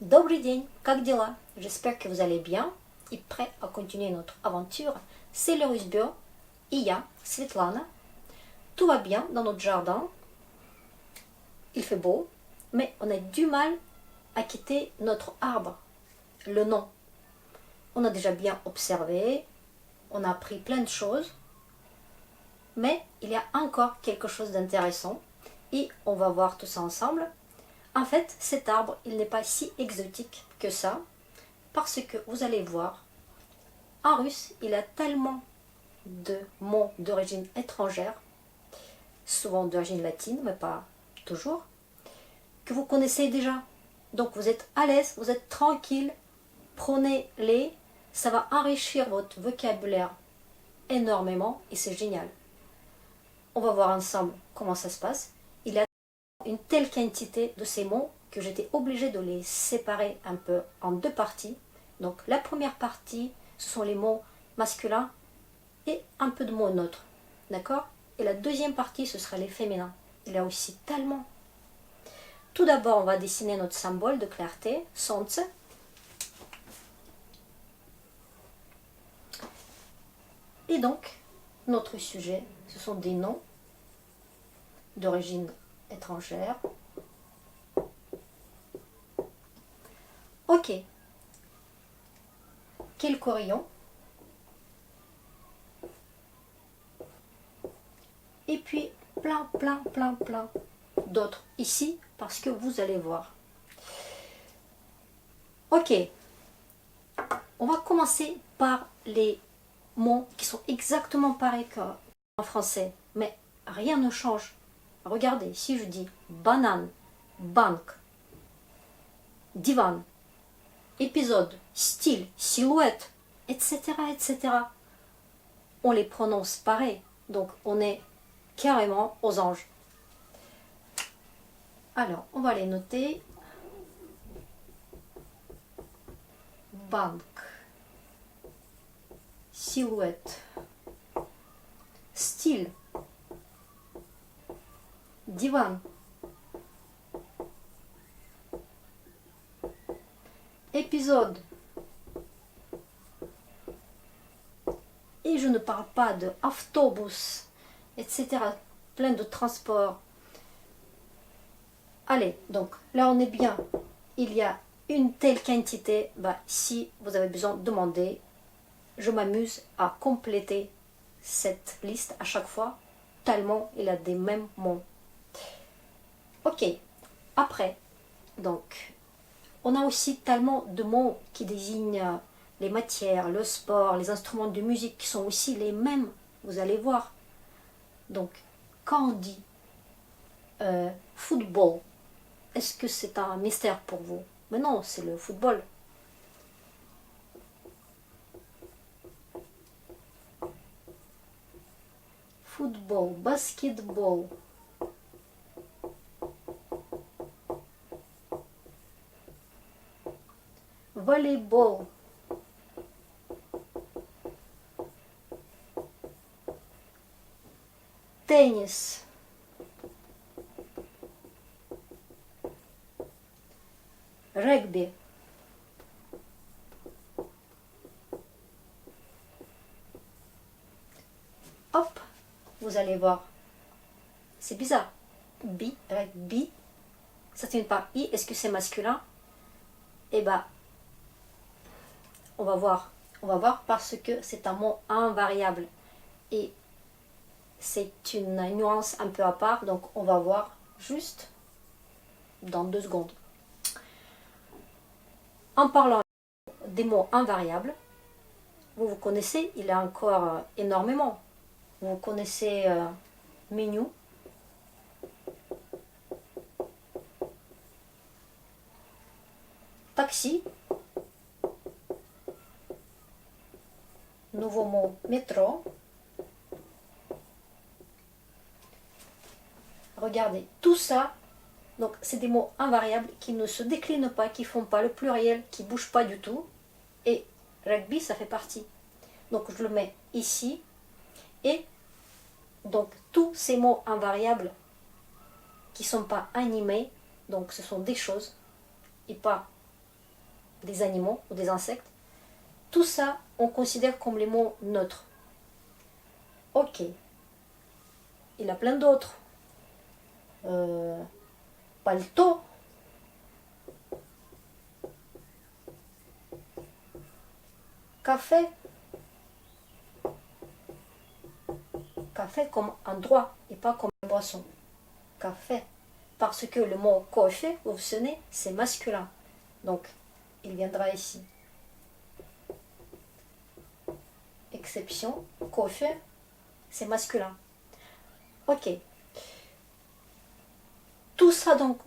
Добрый день, как дела? J'espère que vous allez bien et prêts à continuer notre aventure. C'est le Rusbio et я, Svetlana. Tout va bien dans notre jardin. Il fait beau, mais on a du mal à quitter notre arbre. Le nom. On a déjà bien observé, on a appris plein de choses, mais il y a encore quelque chose d'intéressant et on va voir tout ça ensemble. En fait, cet arbre, il n'est pas si exotique que ça, parce que vous allez voir, en russe, il a tellement de mots d'origine étrangère, souvent d'origine latine, mais pas toujours, que vous connaissez déjà. Donc vous êtes à l'aise, vous êtes tranquille, prenez-les, ça va enrichir votre vocabulaire énormément et c'est génial. On va voir ensemble comment ça se passe. Il y a une telle quantité de ces mots que j'étais obligée de les séparer un peu en deux parties. Donc la première partie, ce sont les mots masculins et un peu de mots neutres. D'accord? Et la deuxième partie, ce sera les féminins. Il y a aussi tellement. Tout d'abord, on va dessiner notre symbole de clarté, Солнце. Et donc, notre sujet, ce sont des noms d'origine étrangère. Ok. Quelques rayons. Et puis, plein d'autres ici, parce que vous allez voir. Ok. On va commencer par les mots qui sont exactement pareils qu'en français, mais rien ne change. Regardez, si je dis banane, banque, divan, épisode, style, silhouette, etc., on les prononce pareil. Donc on est carrément aux anges. Alors, on va les noter. Banque, silhouette, style, divan, épisode. Et je ne parle pas de autobus, etc. Plein de transports. Allez, donc là on est bien. Il y a une telle quantité. Bah, si vous avez besoin de demander, je m'amuse à compléter cette liste à chaque fois, tellement il a des mêmes mots. Ok, après, donc, on a aussi tellement de mots qui désignent les matières, le sport, les instruments de musique qui sont aussi les mêmes, vous allez voir. Donc, quand on dit football, est-ce que c'est un mystère pour vous? Mais non, c'est le football. Football, basketball. Volleyball. Tennis. Rugby. Hop, vous allez voir. C'est bizarre. Rugby. Ça finit par I. Est-ce que c'est masculin? Eh ben, on va voir. On va voir parce que c'est un mot invariable. Et c'est une nuance un peu à part. Donc, on va voir juste dans 2 secondes. En parlant des mots invariables, vous connaissez, il y a encore énormément. Vous connaissez menu, taxi, nouveau mot métro. Regardez, tout ça, donc c'est des mots invariables qui ne se déclinent pas, qui ne font pas le pluriel, qui ne bougent pas du tout. Et rugby, ça fait partie. Donc je le mets ici. Et donc tous ces mots invariables qui ne sont pas animés, donc ce sont des choses et pas des animaux ou des insectes. Tout ça, on considère comme les mots neutres. Ok. Il y a plein d'autres. Palto. Café. Café comme endroit et pas comme boisson. Café. Parce que le mot café, vous vous souvenez, c'est masculin. Donc, il viendra ici. Exception, café, c'est masculin. Ok. Tout ça, donc,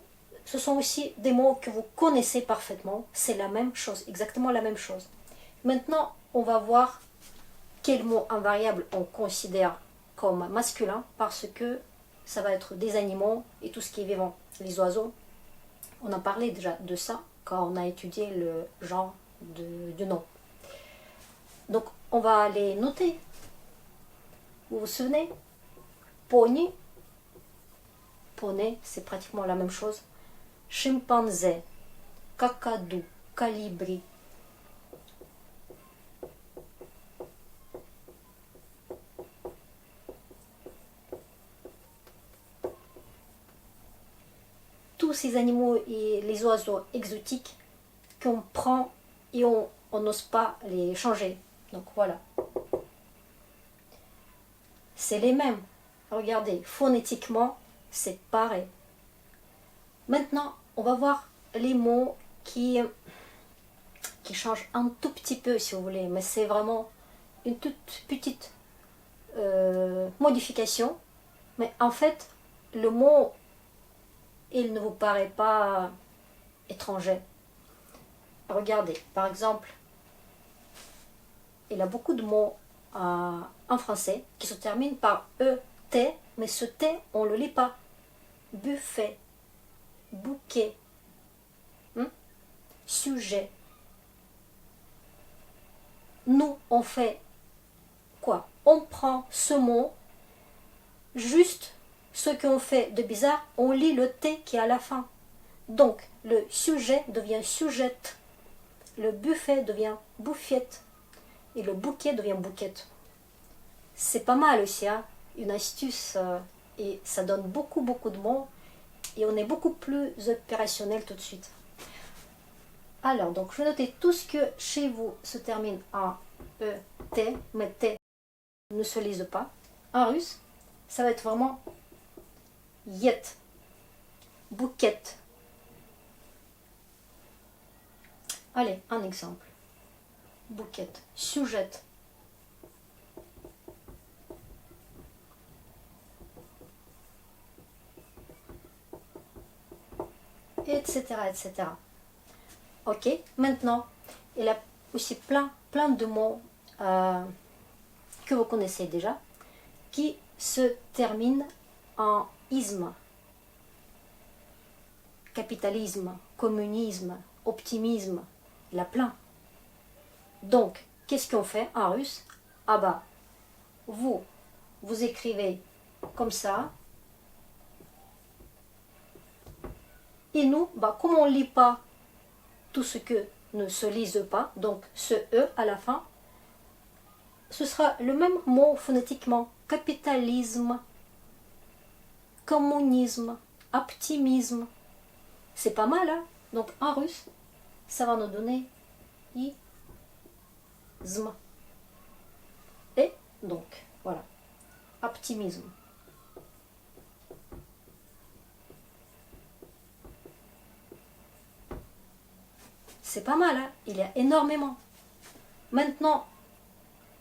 ce sont aussi des mots que vous connaissez parfaitement. C'est la même chose, exactement la même chose. Maintenant, on va voir quel mot invariable on considère comme masculin parce que ça va être des animaux et tout ce qui est vivant. Les oiseaux, on a parlé déjà de ça quand on a étudié le genre du nom. Donc, on va les noter. Vous vous souvenez? Pony. Poney, c'est pratiquement la même chose. Chimpanzé, kakadou, calibri. Tous ces animaux et les oiseaux exotiques qu'on prend et on n'ose pas les changer. Donc voilà. C'est les mêmes. Regardez, phonétiquement, c'est pareil. Maintenant, on va voir les mots qui changent un tout petit peu, si vous voulez, mais c'est vraiment une toute petite modification. Mais en fait, le mot, il ne vous paraît pas étranger. Regardez, par exemple, il y a beaucoup de mots en français qui se terminent par E-T, mais ce T, on ne le lit pas. Buffet, bouquet, sujet. Nous, on fait quoi? On prend ce mot, juste ce qu'on fait de bizarre, on lit le T qui est à la fin. Donc, le sujet devient sujette, le buffet devient bouffiette, et le bouquet devient bouquette. C'est pas mal aussi, hein? Une astuce, et ça donne beaucoup de mots, et on est beaucoup plus opérationnel tout de suite. Alors, donc, je vais noter tout ce que chez vous se termine en E, T, mais T ne se lise pas. En russe, ça va être vraiment yet, bouquette. Allez, un exemple. Bouquette, sujette. Etc., etc. Ok, maintenant, il y a aussi plein de mots que vous connaissez déjà, qui se terminent en isme. Capitalisme, communisme, optimisme, il y a plein. Donc, qu'est-ce qu'on fait en russe? Ah bah, vous écrivez comme ça. Et nous, bah, comme on ne lit pas tout ce que ne se lise pas, donc ce E à la fin, ce sera le même mot phonétiquement. Capitalisme, communisme, optimisme. C'est pas mal, hein? Donc en russe, ça va nous donner isme. Et donc, voilà, optimisme. C'est pas mal, hein? Il y a énormément. Maintenant,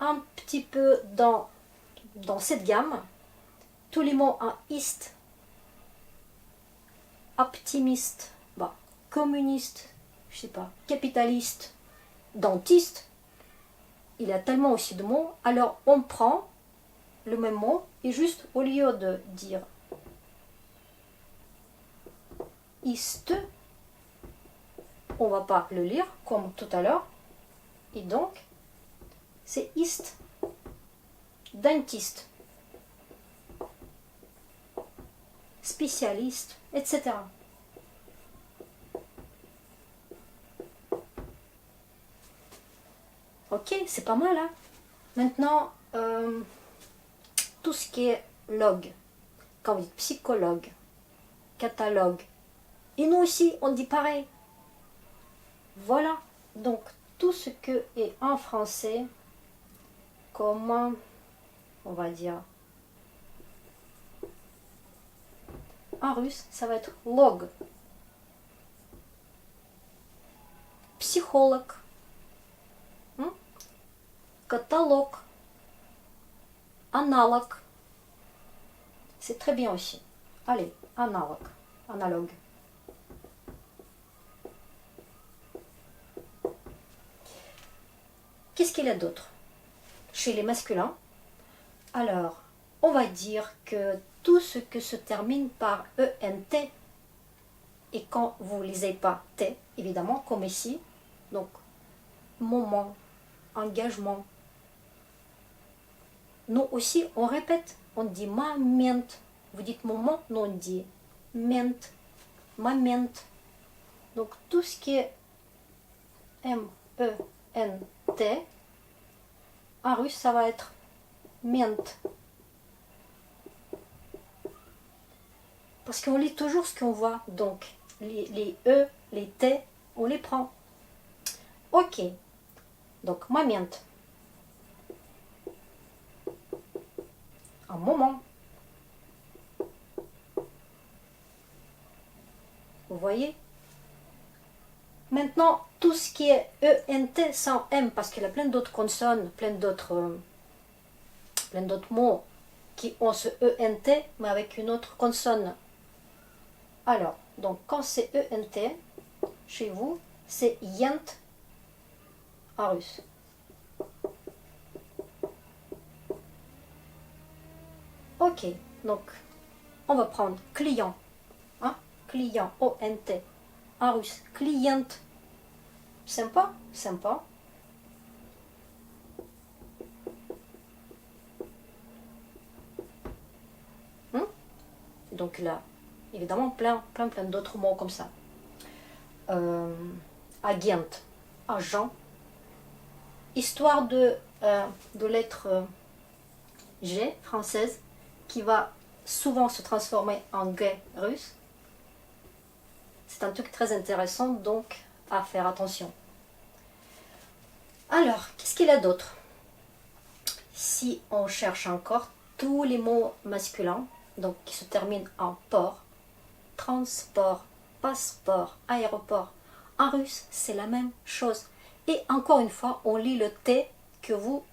un petit peu dans cette gamme, tous les mots en ist, optimiste, bah, communiste, je sais pas, capitaliste, dentiste, il y a tellement aussi de mots, alors on prend le même mot et juste au lieu de dire ist, on va pas le lire comme tout à l'heure, et donc c'est ist, dentiste, spécialiste, etc. Ok, c'est pas mal, hein. Maintenant, tout ce qui est log, quand vous dites psychologue, catalogue, et nous aussi, on dit pareil. Voilà, donc tout ce que est en français, comme, on va dire, en russe, ça va être log, psychologue, catalogue, analogue. C'est très bien aussi. Allez, analogue. Qu'est-ce qu'il y a d'autre chez les masculins? Alors, on va dire que tout ce que se termine par ENT, et quand vous ne lisez pas T, évidemment, comme ici, donc moment, engagement. Nous aussi, on répète, on dit moment. Vous dites moment, nous on dit ment, moment. Donc tout ce qui est M-E-N-T, en russe, ça va être ment. Parce qu'on lit toujours ce qu'on voit, donc les E, les T, on les prend. Ok, donc moment. Un moment. Vous voyez? Maintenant, tout ce qui est ENT sans M, parce qu'il y a plein d'autres consonnes, plein d'autres mots qui ont ce ENT, mais avec une autre consonne. Alors, donc quand c'est ENT, chez vous, c'est yent en russe. Ok, donc on va prendre client, hein, client, O-N-T, en russe, client. Sympa, sympa. Donc là, évidemment, plein d'autres mots comme ça. Agent, agent. Histoire de lettre G française qui va souvent se transformer en G russe. C'est un truc très intéressant, donc à faire attention. Alors, qu'est-ce qu'il y a d'autre? Si on cherche encore tous les mots masculins, donc qui se terminent en port, transport, passeport, aéroport, en russe, c'est la même chose. Et encore une fois, on lit le T que vous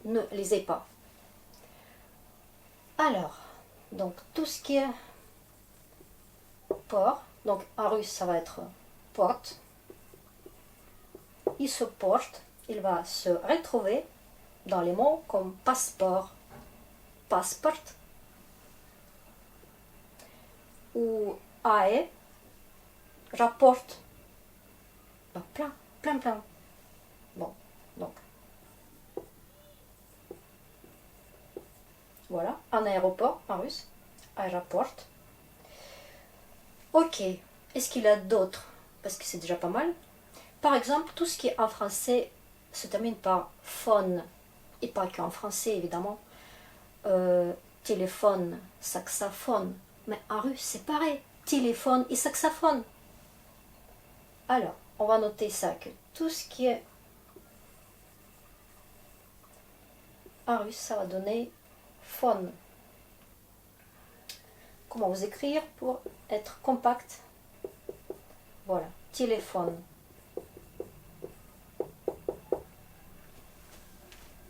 ne lisez pas. Alors, donc tout ce qui est port, donc en russe, ça va être porte. Il se porte, il va se retrouver dans les mots comme passeport, passport, ou AE, rapporte. Donc plein. Bon, donc. Voilà, un aéroport en russe, aéroport. Ok, est-ce qu'il y a d'autres? Parce que c'est déjà pas mal. Par exemple, tout ce qui est en français se termine par phone, et pas qu'en français évidemment. Téléphone, saxophone, mais en russe c'est pareil, téléphone et saxophone. Alors, on va noter ça, que tout ce qui est en russe, ça va donner phone. Comment vous écrire pour être compact? Voilà, téléphone.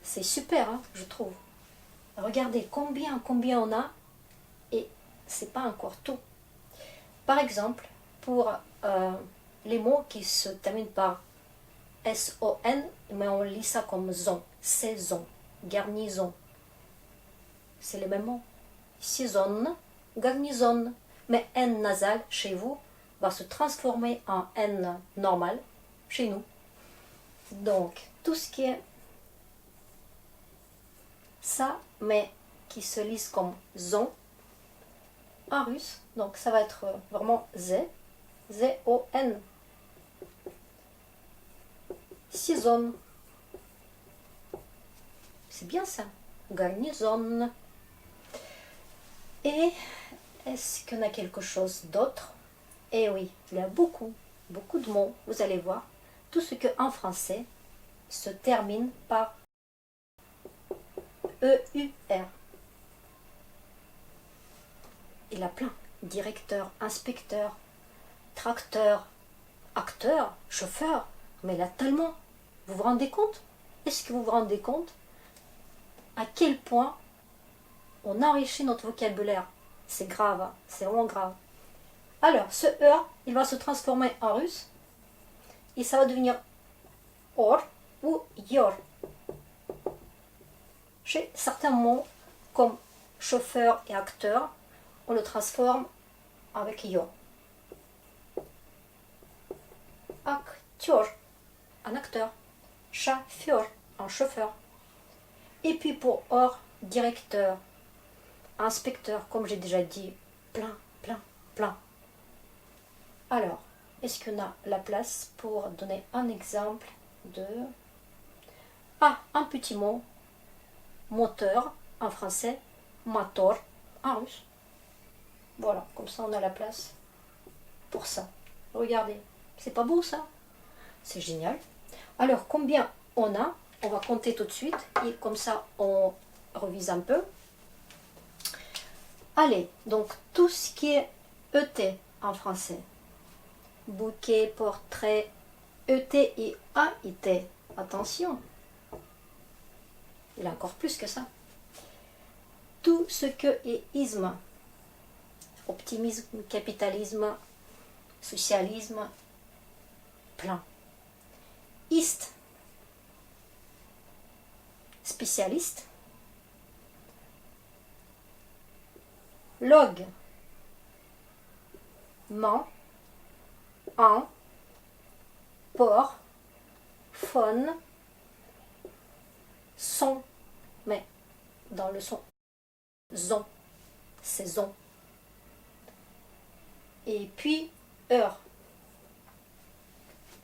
C'est super, hein, je trouve. Regardez combien on a, et c'est pas encore tout. Par exemple, pour les mots qui se terminent par S-O-N, mais on lit ça comme zon, saison, garnison. C'est les mêmes mots. Saison, garnison. Mais N nasal, chez vous, va se transformer en N normal, chez nous. Donc, tout ce qui est ça, mais qui se lise comme zon, en russe, donc ça va être vraiment Z, Z-O-N. Saison. C'est bien ça. Garnison. Et est-ce qu'on a quelque chose d'autre? Eh oui, il y a beaucoup de mots. Vous allez voir. Tout ce que en français se termine par EUR. Il y a plein. Directeur, inspecteur, tracteur, acteur, chauffeur. Mais il y a tellement. Vous vous rendez compte? Est-ce que vous vous rendez compte à quel point on enrichit notre vocabulaire? C'est grave, hein, c'est vraiment grave. Alors, ce ER, il va se transformer en russe et ça va devenir OR ou YOR. Chez certains mots, comme chauffeur et acteur, on le transforme avec YOR. Acteur, un acteur. Chauffeur, un chauffeur. Et puis pour OR, directeur, inspecteur, comme j'ai déjà dit, plein. Alors, est-ce qu'on a la place pour donner un exemple de... Ah, un petit mot. Moteur en français, motor en russe. Voilà, comme ça on a la place pour ça. Regardez, c'est pas beau ça? C'est génial. Alors, combien on a? On va compter tout de suite et comme ça on revise un peu. Allez, donc tout ce qui est ET en français. Bouquet, portrait, ET et AIT. Attention. Il y a encore plus que ça. Tout ce que est isme. Optimisme, capitalisme, socialisme, plein. Ist. Spécialiste. Log. Man. En. Port. Phone. Son. Mais dans le son. Zon. Saison. Et puis heure.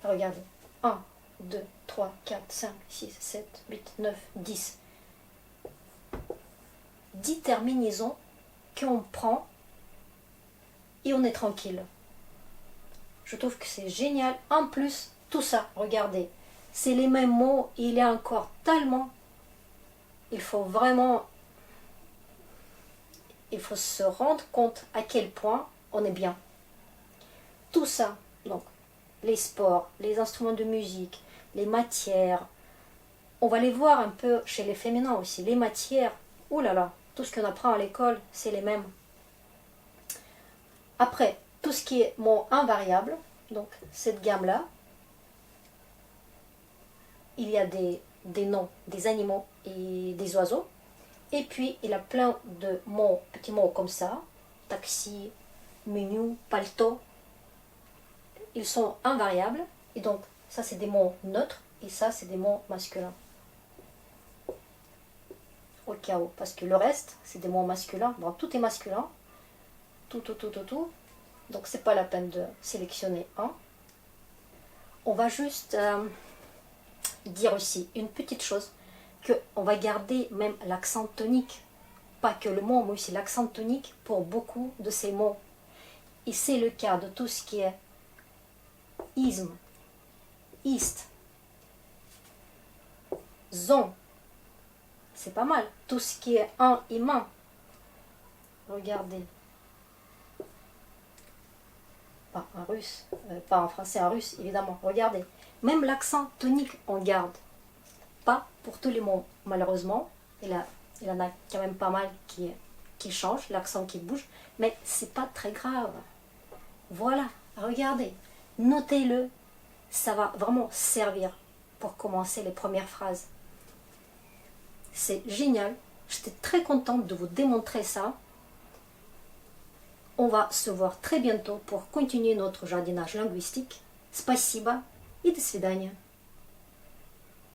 Regardez. 1, 2, 3, 4, 5, 6, 7, 8, 9, 10. 10 terminaisons qu'on prend et on est tranquille. Je trouve que c'est génial. En plus, tout ça, regardez, c'est les mêmes mots. Il y a encore tellement. Il faut se rendre compte à quel point on est bien. Tout ça, donc, les sports, les instruments de musique, les matières. On va les voir un peu chez les féminins aussi. Les matières, oh là là, tout ce qu'on apprend à l'école, c'est les mêmes. Après, tout ce qui est mot invariable, donc cette gamme-là, il y a des noms, des animaux et des oiseaux. Et puis, il y a plein de mots, petits mots comme ça, taxi, menu, paletot. Ils sont invariables. Et donc, ça, c'est des mots neutres. Et ça, c'est des mots masculins. Au cas où. Parce que le reste, c'est des mots masculins. Bon, tout est masculin. Tout. Donc, c'est pas la peine de sélectionner un. On va juste dire aussi une petite chose. Qu'on va garder même l'accent tonique. Pas que le mot, mais aussi l'accent tonique pour beaucoup de ces mots. Et c'est le cas de tout ce qui est isme, ist, zon. C'est pas mal. Tout ce qui est en et main. Regardez. Pas en russe, pas en français, en russe, évidemment. Regardez. Même l'accent tonique, on garde. Pas pour tous les mots, malheureusement. Il y en a quand même pas mal qui changent, l'accent qui bouge. Mais c'est pas très grave. Voilà, regardez. Notez-le. Ça va vraiment servir pour commencer les premières phrases. C'est génial. J'étais très contente de vous démontrer ça. On va se voir très bientôt pour continuer notre jardinage linguistique. Спасибо и до свидания.